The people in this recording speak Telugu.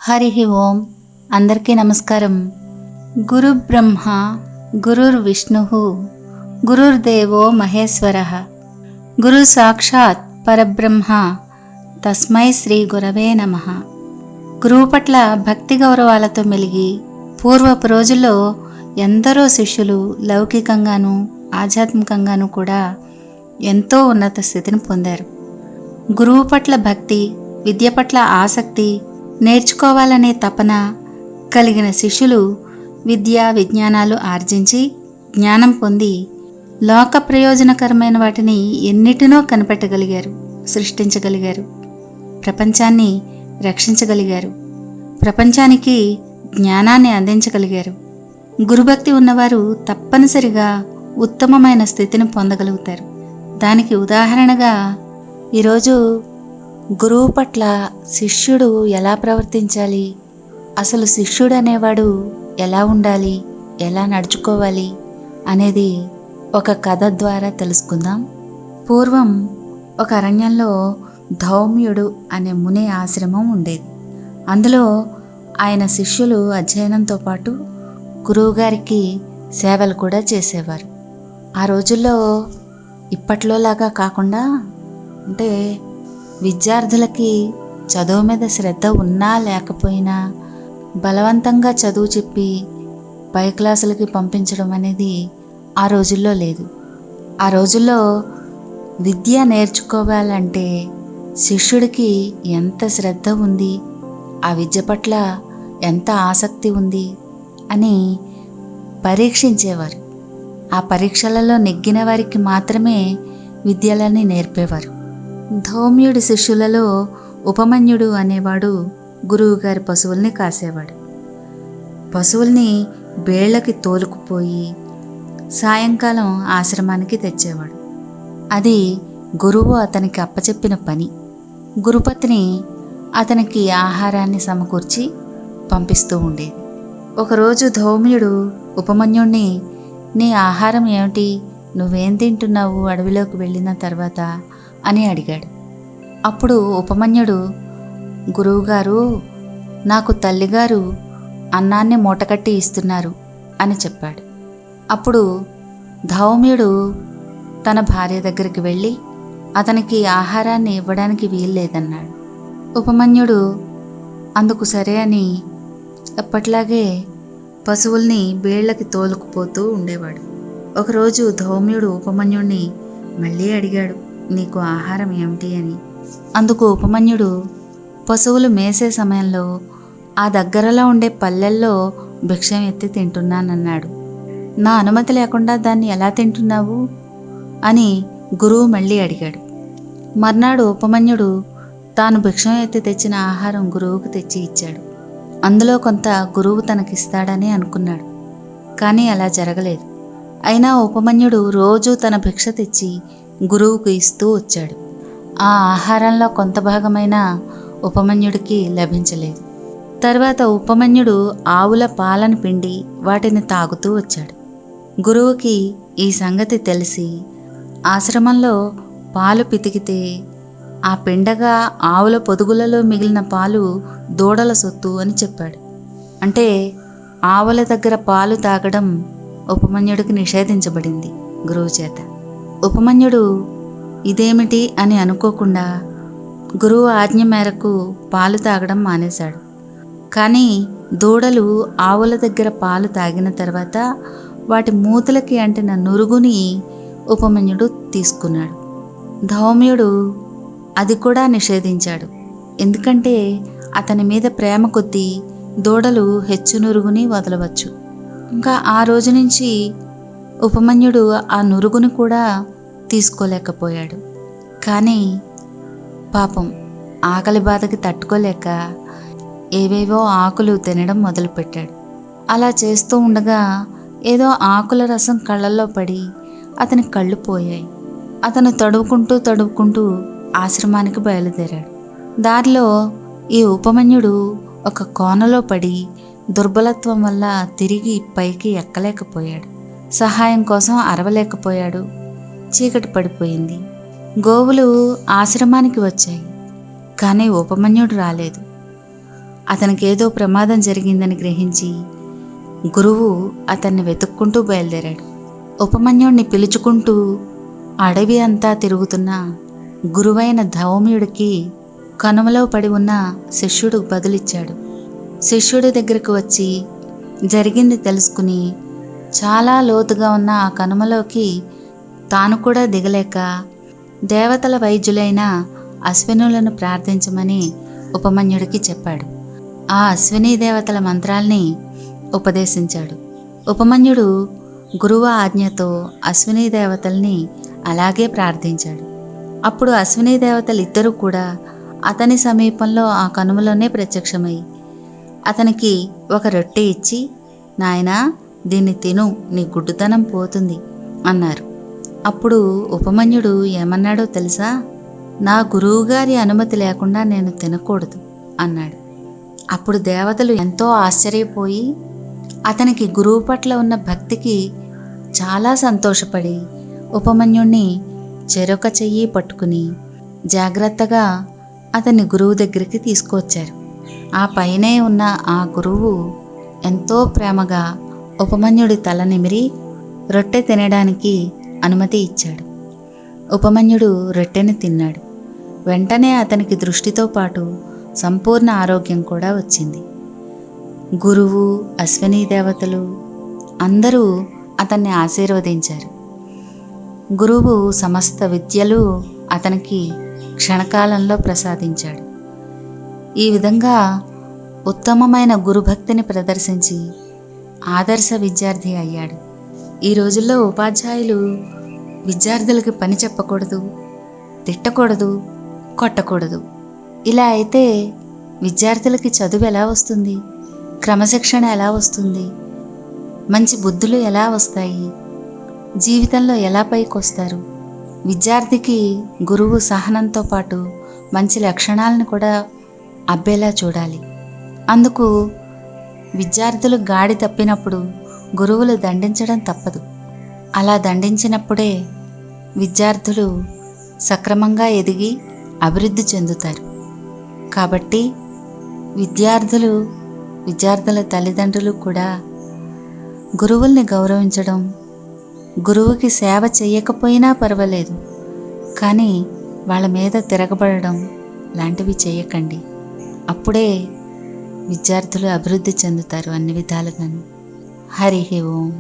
హరి ఓం. అందరికీ నమస్కారం. గురు బ్రహ్మ గురుర్ విష్ణు గురుర్దేవో మహేశ్వర గురు సాక్షాత్ పరబ్రహ్మ తస్మై శ్రీ గురవే నమః. గురువు పట్ల భక్తి గౌరవాలతో మెలిగి పూర్వపు రోజుల్లో ఎందరో శిష్యులు లౌకికంగాను ఆధ్యాత్మికంగాను కూడా ఎంతో ఉన్నత స్థితిని పొందారు. గురువు పట్ల భక్తి, విద్య పట్ల ఆసక్తి, నేర్చుకోవాలనే తపన కలిగిన శిష్యులు విద్యా విజ్ఞానాలు ఆర్జించి జ్ఞానం పొంది లోక ప్రయోజనకరమైన వాటిని ఎన్నిటినో కనిపెట్టగలిగారు, సృష్టించగలిగారు, ప్రపంచాన్ని రక్షించగలిగారు, ప్రపంచానికి జ్ఞానాన్ని అందించగలిగారు. గురుభక్తి ఉన్నవారు తప్పనిసరిగా ఉత్తమమైన స్థితిని పొందగలుగుతారు. దానికి ఉదాహరణగా ఈరోజు గురువు పట్ల శిష్యుడు ఎలా ప్రవర్తించాలి, అసలు శిష్యుడు అనేవాడు ఎలా ఉండాలి, ఎలా నడుచుకోవాలి అనేది ఒక కథ ద్వారా తెలుసుకుందాం. పూర్వం ఒక అరణ్యంలో ధౌమ్యుడు అనే ముని ఆశ్రమం ఉండేది. అందులో ఆయన శిష్యులు అధ్యయనంతో పాటు గురువుగారికి సేవలు కూడా చేసేవారు. ఆ రోజుల్లో ఇప్పట్లోలాగా కాకుండా, అంటే విద్యార్థులకి చదువు మీద శ్రద్ధ ఉన్నా లేకపోయినా బలవంతంగా చదువు చెప్పి పై క్లాసులకి పంపించడం అనేది ఆ రోజుల్లో లేదు. ఆ రోజుల్లో విద్య నేర్చుకోవాలంటే శిష్యుడికి ఎంత శ్రద్ధ ఉంది, ఆ విద్య పట్ల ఎంత ఆసక్తి ఉంది అని పరీక్షించేవారు. ఆ పరీక్షలలో నెగ్గిన వారికి మాత్రమే విద్యలని నేర్పేవారు. ధౌమ్యుడి శిష్యులలో ఉపమన్యుడు అనేవాడు గురువుగారి పశువుల్ని కాసేవాడు. పశువుల్ని బేళ్లకి తోలుకుపోయి సాయంకాలం ఆశ్రమానికి తెచ్చేవాడు. అది గురువు అతనికి అప్పచెప్పిన పని. గురుపత్ని అతనికి ఆహారాన్ని సమకూర్చి పంపిస్తూ ఉండేది. ఒకరోజు ధౌమ్యుడు ఉపమన్యుణ్ణి, నీ ఆహారం ఏమిటి, నువ్వేం తింటున్నావు అడవిలోకి వెళ్ళిన తర్వాత అని అడిగాడు. అప్పుడు ఉపమన్యుడు, గురువుగారు, నాకు తల్లిగారు అన్నాన్ని మూటకట్టి ఇస్తున్నారు అని చెప్పాడు. అప్పుడు ధౌమ్యుడు తన భార్య దగ్గరికి వెళ్ళి అతనికి ఆహారాన్ని ఇవ్వడానికి వీల్లేదన్నాడు. ఉపమన్యుడు అందుకు సరే అని ఎప్పట్లాగే పశువుల్ని బేళ్లకి తోలుకుపోతూ ఉండేవాడు. ఒకరోజు ధౌమ్యుడు ఉపమన్యుణ్ణి మళ్ళీ అడిగాడు, నీకు ఆహారం ఏమిటి అని. అందుకు ఉపమన్యుడు, పశువులు మేసే సమయంలో ఆ దగ్గరలో ఉండే పల్లెల్లో భిక్షం ఎత్తి తింటున్నానన్నాడు. నా అనుమతి లేకుండా దాన్ని ఎలా తింటున్నావు అని గురువు మళ్ళీ అడిగాడు. మర్నాడు ఉపమన్యుడు తాను భిక్షం ఎత్తి తెచ్చిన ఆహారం గురువుకు తెచ్చి ఇచ్చాడు. అందులో కొంత గురువు తనకిస్తాడని అనుకున్నాడు. కానీ అలా జరగలేదు. అయినా ఉపమన్యుడు రోజూ తన భిక్ష తెచ్చి గురువుకు ఇస్తూ వచ్చాడు. ఆ ఆహారంలో కొంత భాగమైన ఉపమన్యుడికి లభించలేదు. తర్వాత ఉపమన్యుడు ఆవుల పాలను పిండి వాటిని తాగుతూ వచ్చాడు. గురువుకి ఈ సంగతి తెలిసి ఆశ్రమంలో పాలు పితికితే ఆ పిండగా ఆవుల పొదుగులలో మిగిలిన పాలు దూడల సొత్తు అని చెప్పాడు. అంటే ఆవుల దగ్గర పాలు తాగడం ఉపమన్యుడికి నిషేధించబడింది గురువు చేత. ఉపమన్యుడు ఇదేమిటి అని అనుకోకుండా గురువు ఆజ్ఞ మేరకు పాలు తాగడం మానేశాడు. కానీ దూడలు ఆవుల దగ్గర పాలు తాగిన తర్వాత వాటి మూతలకి అంటిన నురుగుని ఉపమన్యుడు తీసుకున్నాడు. ధౌమ్యుడు అది కూడా నిషేధించాడు. ఎందుకంటే అతని మీద ప్రేమ కొద్దీ దూడలు హెచ్చు నురుగుని వదలవచ్చు. ఇంకా ఆ రోజు నుంచి ఉపమన్యుడు ఆ నురుగుని కూడా తీసుకోలేకపోయాడు. కానీ పాపం ఆకలి బాధకి తట్టుకోలేక ఏవేవో ఆకులు తినడం మొదలుపెట్టాడు. అలా చేస్తూ ఉండగా ఏదో ఆకుల రసం కళ్ళల్లో పడి అతని కళ్ళు పోయాయి. అతను తడువుకుంటూ ఆశ్రమానికి బయలుదేరాడు. దారిలో ఈ ఉపమన్యుడు ఒక కోనలో పడి దుర్బలత్వం వల్ల తిరిగి పైకి ఎక్కలేకపోయాడు. సహాయం కోసం అరవలేకపోయాడు. చీకటి పడిపోయింది. గోవులు ఆశ్రమానికి వచ్చాయి, కానీ ఉపమన్యుడు రాలేదు. అతనికి ఏదో ప్రమాదం జరిగిందని గ్రహించి గురువు అతన్ని వెతుక్కుంటూ బయలుదేరాడు. ఉపమన్యుణ్ణి పిలుచుకుంటూ అడవి అంతా తిరుగుతున్న గురువైన ధౌమ్యుడికి కనుమలో పడి ఉన్న శిష్యుడు బదులిచ్చాడు. శిష్యుడి దగ్గరకు వచ్చి జరిగింది తెలుసుకుని చాలా లోతుగా ఉన్న ఆ కనుమలోకి తాను కూడా దిగలేక దేవతల వైద్యులైన అశ్వినులను ప్రార్థించమని ఉపమన్యుడికి చెప్పాడు. ఆ అశ్విని దేవతల మంత్రాల్ని ఉపదేశించాడు. ఉపమన్యుడు గురువు ఆజ్ఞతో అశ్విని దేవతల్ని అలాగే ప్రార్థించాడు. అప్పుడు అశ్విని దేవతలు ఇద్దరూ కూడా అతని సమీపంలో ఆ కనుమలోనే ప్రత్యక్షమై అతనికి ఒక రొట్టె ఇచ్చి, నాయనా దీన్ని తిను, నీ గుడ్డుతనం పోతుంది అన్నారు. అప్పుడు ఉపమన్యుడు ఏమన్నాడో తెలుసా? నా గురువుగారి అనుమతి లేకుండా నేను తినకూడదు అన్నాడు. అప్పుడు దేవతలు ఎంతో ఆశ్చర్యపోయి అతనికి గురువు పట్ల ఉన్న భక్తికి చాలా సంతోషపడి ఉపమన్యుణ్ణి చెరొక చెయ్యి పట్టుకుని జాగ్రత్తగా అతన్ని గురువు దగ్గరికి తీసుకువచ్చారు. ఆ పైనే ఉన్న ఆ గురువు ఎంతో ప్రేమగా ఉపమన్యుడి తల నిమిరి రొట్టె తినడానికి అనుమతి ఇచ్చాడు. ఉపమన్యుడు రొట్టెని తిన్నాడు. వెంటనే అతనికి దృష్టితో పాటు సంపూర్ణ ఆరోగ్యం కూడా వచ్చింది. గురువు, అశ్విని దేవతలు అందరూ అతన్ని ఆశీర్వదించారు. గురువు సమస్త విద్యలు అతనికి క్షణకాలంలో ప్రసాదించాడు. ఈ విధంగా ఉత్తమమైన గురుభక్తిని ప్రదర్శించి ఆదర్శ విద్యార్థి అయ్యాడు. ఈ రోజుల్లో ఉపాధ్యాయులు విద్యార్థులకి పని చెప్పకూడదు, తిట్టకూడదు, కొట్టకూడదు. ఇలా అయితే విద్యార్థులకి చదువు ఎలా వస్తుంది? క్రమశిక్షణ ఎలా వస్తుంది? మంచి బుద్ధులు ఎలా వస్తాయి? జీవితంలో ఎలా పైకి వస్తారు? విద్యార్థికి గురువు సహనంతో పాటు మంచి లక్షణాలను కూడా అబ్బేలా చూడాలి. అందుకు విద్యార్థులు గాడి తప్పినప్పుడు గురువులు దండించడం తప్పదు. అలా దండించినప్పుడే విద్యార్థులు సక్రమంగా ఎదిగి అభివృద్ధి చెందుతారు. కాబట్టి విద్యార్థుల తల్లిదండ్రులు కూడా గురువుల్ని గౌరవించడం, గురువుకి సేవ చేయకపోయినా పర్వాలేదు, కానీ వాళ్ళ మీద తిరగబడడం లాంటివి చేయకండి. అప్పుడే విద్యార్థులు అభివృద్ధి చెందుతారు అన్ని విధాలుగాను. హరి ఓం.